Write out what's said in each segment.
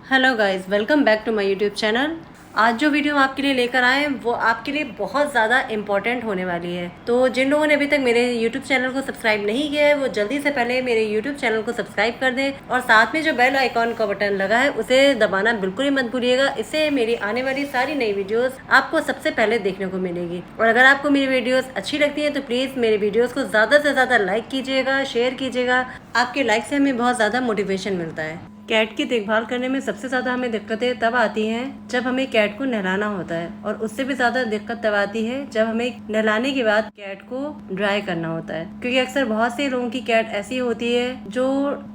Hello guys, welcome back to my YouTube channel. आज जो video हम आपके लिए लेकर आए हैं वो आपके लिए बहुत ज़्यादा इम्पोर्टेंट होने वाली है। तो जिन लोगों ने अभी तक मेरे यूट्यूब चैनल को सब्सक्राइब नहीं किया है वो जल्दी से पहले मेरे यूट्यूब चैनल को सब्सक्राइब कर दें और साथ में जो बेल आइकॉन का बटन लगा है उसे दबाना बिल्कुल ही मत भूलिएगा। इससे मेरी आने वाली सारी नई वीडियोस आपको सबसे पहले देखने को मिलेगी। और अगर आपको मेरी वीडियोस अच्छी लगती हैं तो प्लीज़ मेरे वीडियोस को ज़्यादा से ज़्यादा लाइक कीजिएगा, शेयर कीजिएगा। आपके लाइक से हमें बहुत ज़्यादा मोटिवेशन मिलता है। कैट की देखभाल करने में सबसे ज़्यादा हमें दिक्कतें तब आती हैं जब हमें कैट को नहलाना होता है, और उससे भी ज़्यादा दिक्कत तब आती है जब हमें नहलाने के बाद कैट को ड्राई करना होता है। क्योंकि अक्सर बहुत से लोगों की कैट ऐसी होती है जो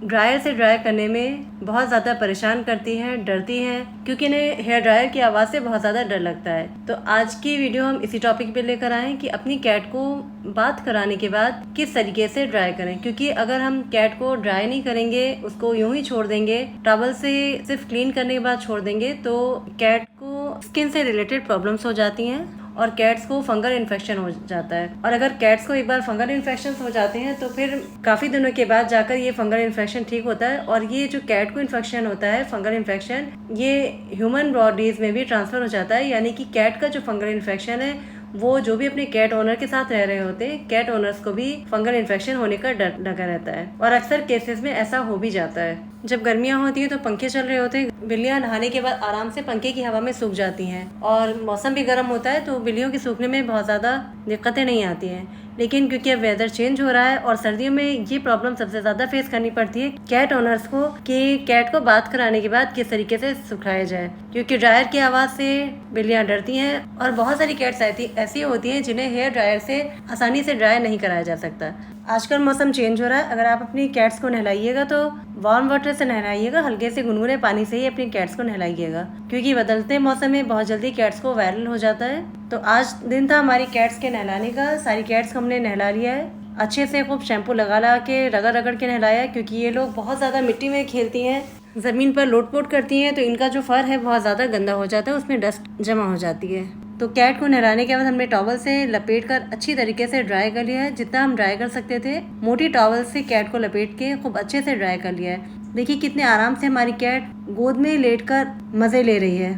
ड्रायर से ड्राई करने में बहुत ज़्यादा परेशान करती हैं, डरती हैं, क्योंकि इन्हें हेयर ड्रायर की आवाज़ से बहुत ज़्यादा डर लगता है। तो आज की वीडियो हम इसी टॉपिक पे लेकर आए कि अपनी कैट को बात कराने के बाद किस तरीके से ड्राई करें। क्योंकि अगर हम कैट को ड्राई नहीं करेंगे, उसको यूं ही छोड़ देंगे, टॉवल से सिर्फ क्लीन करने के बाद छोड़ देंगे, तो कैट को स्किन से रिलेटेड प्रॉब्लम्स हो जाती हैं और कैट्स को फंगल इन्फेक्शन हो जाता है। और अगर कैट्स को एक बार फंगल इन्फेक्शन हो जाते हैं तो फिर काफ़ी दिनों के बाद जाकर ये फंगल इन्फेक्शन ठीक होता है। और ये जो कैट को इन्फेक्शन होता है, फंगल इन्फेक्शन, ये ह्यूमन बॉडीज़ में भी ट्रांसफ़र हो जाता है। यानी कि कैट का जो फंगल इन्फेक्शन है वो जो भी अपने कैट ओनर के साथ रह रहे होते हैं, कैट ओनर्स को भी फंगल इन्फेक्शन होने का डर लगा रहता है। और अक्सर केसेस में ऐसा हो भी जाता है। जब गर्मियाँ होती हैं तो पंखे चल रहे होते हैं, बिल्लियाँ नहाने के बाद आराम से पंखे की हवा में सूख जाती हैं। और मौसम भी गर्म होता है तो बिल्लियों के सूखने में बहुत ज़्यादा दिक्कतें नहीं आती हैं। लेकिन क्योंकि अब वेदर चेंज हो रहा है और सर्दियों में ये प्रॉब्लम सबसे ज़्यादा फेस करनी पड़ती है कैट ओनर्स को, कि कैट को बात कराने के बाद किस तरीके से सुखाया जाए। क्योंकि ड्रायर की आवाज़ से बिल्लियाँ डरती हैं और बहुत सारी कैट्स ऐसी होती हैं जिन्हें हेयर ड्रायर से आसानी से ड्राई नहीं कराया जा सकता। आजकल मौसम चेंज हो रहा है, अगर आप अपनी कैट्स को नहलाइएगा तो वार्म वाटर से नहलाइएगा, हल्के से गुनगुने पानी से ही अपनी कैट्स को नहलाइएगा। क्योंकि बदलते मौसम में बहुत जल्दी कैट्स को वायरल हो जाता है। तो आज दिन था हमारी कैट्स के नहलाने का। सारी कैट्स को हमने नहला लिया है, अच्छे से खूब शैम्पू लगा के रगड़ रगड़ के नहलाया। क्योंकि ये लोग बहुत ज़्यादा मिट्टी में खेलती हैं, ज़मीन पर लोट-पोट करती हैं, तो इनका जो फर है बहुत ज़्यादा गंदा हो जाता है, उसमें डस्ट जमा हो जाती है। तो कैट को नहलाने के बाद हमने टॉवल से लपेट कर अच्छी तरीके से ड्राई कर लिया है, जितना हम ड्राई कर सकते थे। मोटी टॉवल से कैट को लपेट के खूब अच्छे से ड्राई कर लिया है। देखिए कितने आराम से हमारी कैट गोद में लेटकर मज़े ले रही है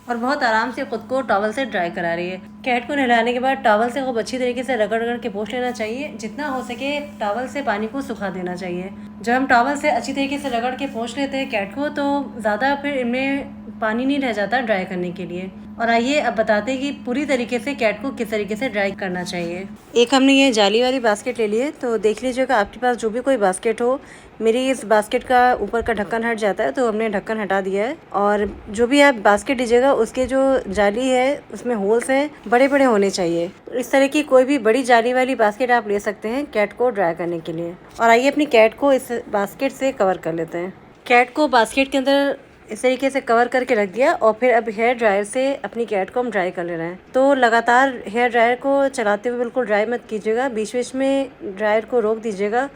और बहुत आराम से खुद को टॉवल से ड्राई करा रही है। कैट को नहलाने के बाद टॉवल से खूब अच्छी तरीके से रगड़ रगड़ के पोंछ लेना चाहिए। जितना हो सके टॉवल से पानी को सुखा देना चाहिए। जब हम टॉवल से अच्छी तरीके से रगड़ के पोंछ लेते हैं कैट को, तो ज़्यादा फिर इनमें पानी नहीं रह जाता ड्राई करने के लिए। और आइए अब बताते हैं कि पूरी तरीके से कैट को किस तरीके से ड्राई करना चाहिए। एक हमने ये जाली वाली बास्केट ले ली है, तो देख लीजिएगा आपके पास जो भी कोई बास्केट हो। मेरी इस बास्केट का ऊपर का ढक्कन हट जाता है तो हमने ढक्कन हटा दिया है। और जो भी आप बास्केट लीजिएगा उसके जो जाली है उसमें होल्स हैं, बड़े बड़े होने चाहिए। इस तरह की कोई भी बड़ी जाली वाली बास्केट आप ले सकते हैं कैट को ड्राई करने के लिए। और आइए अपनी कैट को इस बास्केट से कवर कर लेते हैं। कैट को बास्केट के अंदर इस तरीके से कवर करके रख दिया और फिर अब हेयर ड्रायर से अपनी कैट को हम ड्राई कर ले रहे हैं। तो लगातार हेयर ड्रायर को चलाते हुए बिल्कुल ड्राई मत कीजिएगा, बीच बीच में ड्रायर को रोक दीजिएगा,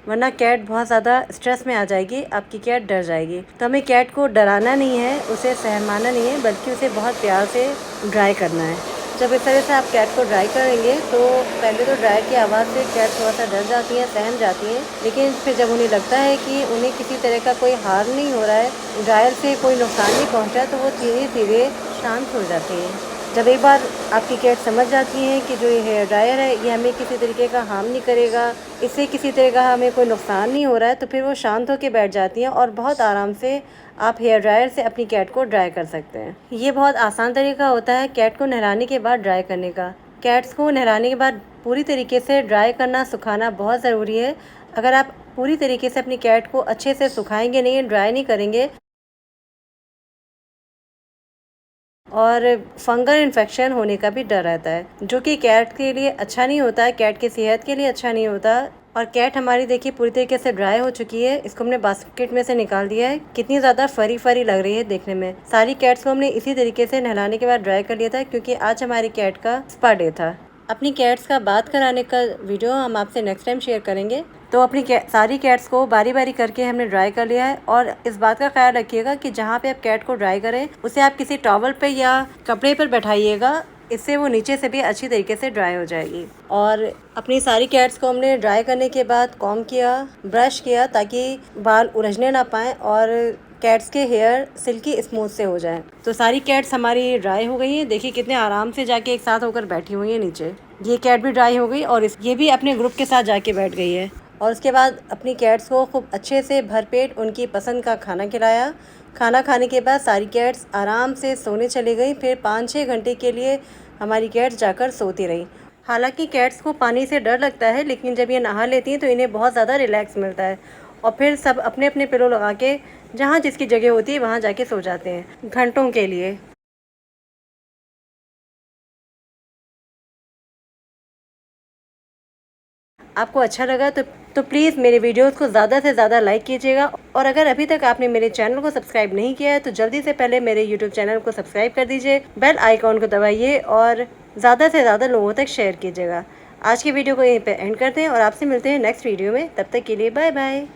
वरना कैट बहुत ज़्यादा स्ट्रेस में आ जाएगी, आपकी कैट डर जाएगी। तो हमें कैट को डराना नहीं है, उसे सहमाना नहीं है, बल्कि उसे बहुत प्यार से ड्राई करना है। जब इस तरह से आप कैट को ड्राई करेंगे तो पहले तो ड्रायर की आवाज़ से कैट थोड़ा सा डर जाती हैं, सहम जाती हैं, लेकिन फिर जब उन्हें लगता है कि उन्हें किसी तरह का कोई हार्म नहीं हो रहा है, ड्रायर से कोई नुकसान नहीं पहुंचा, तो वो धीरे धीरे शांत हो जाती हैं। जब एक बार आपकी कैट समझ जाती है कि जो ये हेयर ड्रायर है ये हमें किसी तरीके का हार्म नहीं करेगा, इससे किसी तरह का हमें कोई नुकसान नहीं हो रहा है, तो फिर वो शांत होकर बैठ जाती हैं और बहुत आराम से आप हेयर ड्रायर से अपनी कैट को ड्राई कर सकते हैं। ये बहुत आसान तरीका होता है कैट को नहलाने के बाद ड्राई करने का। कैट्स को नहलाने के बाद पूरी तरीके से ड्राई करना, सुखाना बहुत ज़रूरी है। अगर आप पूरी तरीके से अपनी कैट को अच्छे से सुखाएंगे नहीं, ड्राई नहीं करेंगे, और फंगल इन्फेक्शन होने का भी डर रहता है, जो कि कैट के लिए अच्छा नहीं होता है, कैट की सेहत के लिए अच्छा नहीं होता। और कैट हमारी देखिए पूरी तरीके से ड्राई हो चुकी है, इसको हमने बास्केट में से निकाल दिया है। कितनी ज़्यादा फरी फरी लग रही है देखने में। सारी कैट्स को हमने इसी तरीके से नहलाने के बाद ड्राई कर लिया था, क्योंकि आज हमारी कैट का स्पा डे था। अपनी कैट्स का बात कराने का वीडियो हम आपसे नेक्स्ट टाइम शेयर करेंगे। तो अपनी सारी कैट्स को बारी बारी करके हमने ड्राई कर लिया है। और इस बात का ख्याल रखिएगा कि जहाँ पे आप कैट को ड्राई करें उसे आप किसी टॉवल पे या कपड़े पर बैठाइएगा, इससे वो नीचे से भी अच्छी तरीके से ड्राई हो जाएगी। और अपनी सारी कैट्स को हमने ड्राई करने के बाद कॉम्ब किया, ब्रश किया, ताकि बाल उलझने ना पाएँ और कैट्स के हेयर सिल्की स्मूथ से हो जाए। तो सारी कैट्स हमारी ड्राई हो गई हैं। देखिए कितने आराम से जाके एक साथ होकर बैठी हुई हैं नीचे। ये कैट भी ड्राई हो गई और ये भी अपने ग्रुप के साथ जाके बैठ गई है। और उसके बाद अपनी कैट्स को खूब अच्छे से भरपेट उनकी पसंद का खाना खिलाया। खाना खाने के बाद सारी कैट्स आराम से सोने चली गई। फिर 5-6 घंटे के लिए हमारी कैट्स जाकर सोती रही। हालांकि कैट्स को पानी से डर लगता है, लेकिन जब ये नहा लेती हैं तो इन्हें बहुत ज़्यादा रिलैक्स मिलता है और फिर सब अपने अपने पिलो लगा के जहाँ जिसकी जगह होती है वहाँ जाके सो जाते हैं घंटों के लिए। आपको अच्छा लगा तो प्लीज़ मेरे वीडियोस को ज़्यादा से ज़्यादा लाइक कीजिएगा। और अगर अभी तक आपने मेरे चैनल को सब्सक्राइब नहीं किया है तो जल्दी से पहले मेरे यूट्यूब चैनल को सब्सक्राइब कर दीजिए, बेल आइकॉन को दबाइए और ज़्यादा से ज़्यादा लोगों तक शेयर कीजिएगा। आज की वीडियो को यहीं पे एंड करते हैं और आपसे मिलते हैं नेक्स्ट वीडियो में। तब तक के लिए बाय बाय।